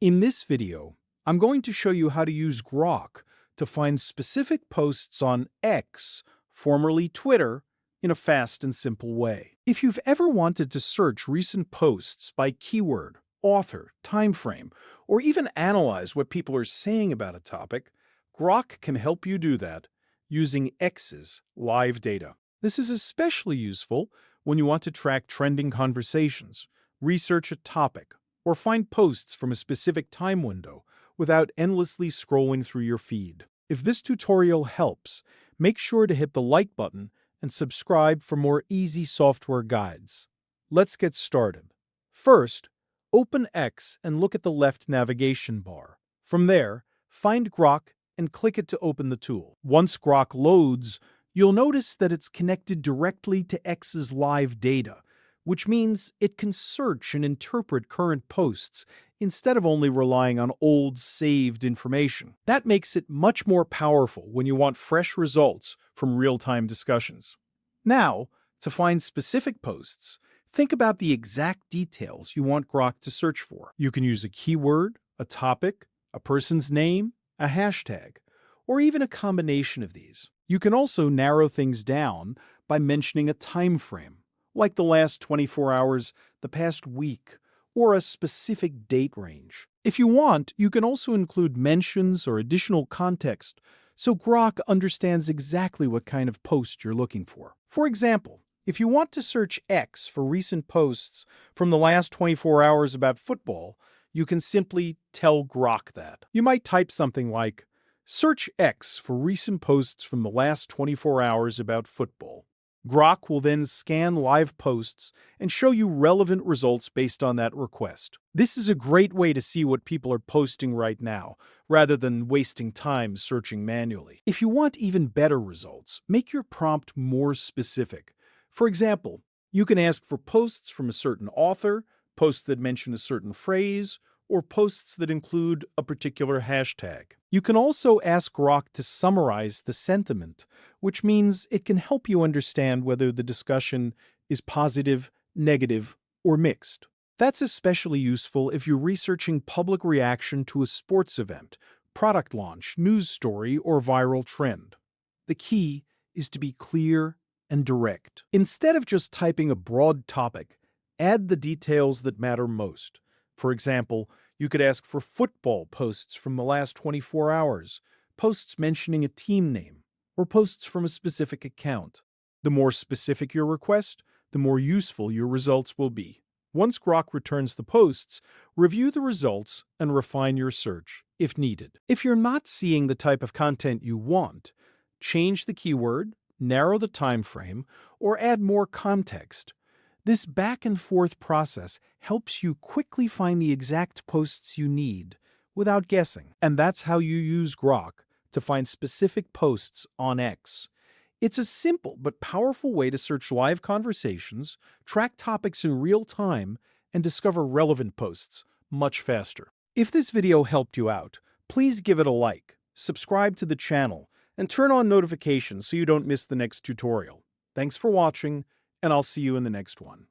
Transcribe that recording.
In this video, I'm going to show you how to use Grok to find specific posts on X, formerly Twitter, in a fast and simple way. If you've ever wanted to search recent posts by keyword, author, time frame, or even analyze what people are saying about a topic, Grok can help you do that using X's live data. This is especially useful when you want to track trending conversations, research a topic, or find posts from a specific time window without endlessly scrolling through your feed. If this tutorial helps, make sure to hit the like button and subscribe for more easy software guides. Let's get started. First, open X and look at the left navigation bar. From there, find Grok and click it to open the tool. Once Grok loads, you'll notice that it's connected directly to X's live data, which means it can search and interpret current posts instead of only relying on old saved information. That makes it much more powerful when you want fresh results from real-time discussions. Now, to find specific posts, think about the exact details you want Grok to search for. You can use a keyword, a topic, a person's name, a hashtag, or even a combination of these. You can also narrow things down by mentioning a time frame, like the last 24 hours, the past week, or a specific date range. If you want, you can also include mentions or additional context so Grok understands exactly what kind of post you're looking for. For example, if you want to search X for recent posts from the last 24 hours about football, you can simply tell Grok that. You might type something like, "Search X for recent posts from the last 24 hours about football." Grok will then scan live posts and show you relevant results based on that request. This is a great way to see what people are posting right now, rather than wasting time searching manually. If you want even better results, make your prompt more specific. For example, you can ask for posts from a certain author, posts that mention a certain phrase, or posts that include a particular hashtag. You can also ask Grok to summarize the sentiment, which means it can help you understand whether the discussion is positive, negative, or mixed. That's especially useful if you're researching public reaction to a sports event, product launch, news story, or viral trend. The key is to be clear and direct. Instead of just typing a broad topic, add the details that matter most. For example, you could ask for football posts from the last 24 hours, posts mentioning a team name, or posts from a specific account. The more specific your request, the more useful your results will be. Once Grok returns the posts, review the results and refine your search, if needed. If you're not seeing the type of content you want, change the keyword, narrow the time frame, or add more context. This back-and-forth process helps you quickly find the exact posts you need without guessing. And that's how you use Grok to find specific posts on X. It's a simple but powerful way to search live conversations, track topics in real time, and discover relevant posts much faster. If this video helped you out, please give it a like, subscribe to the channel, and turn on notifications so you don't miss the next tutorial. Thanks for watching, and I'll see you in the next one.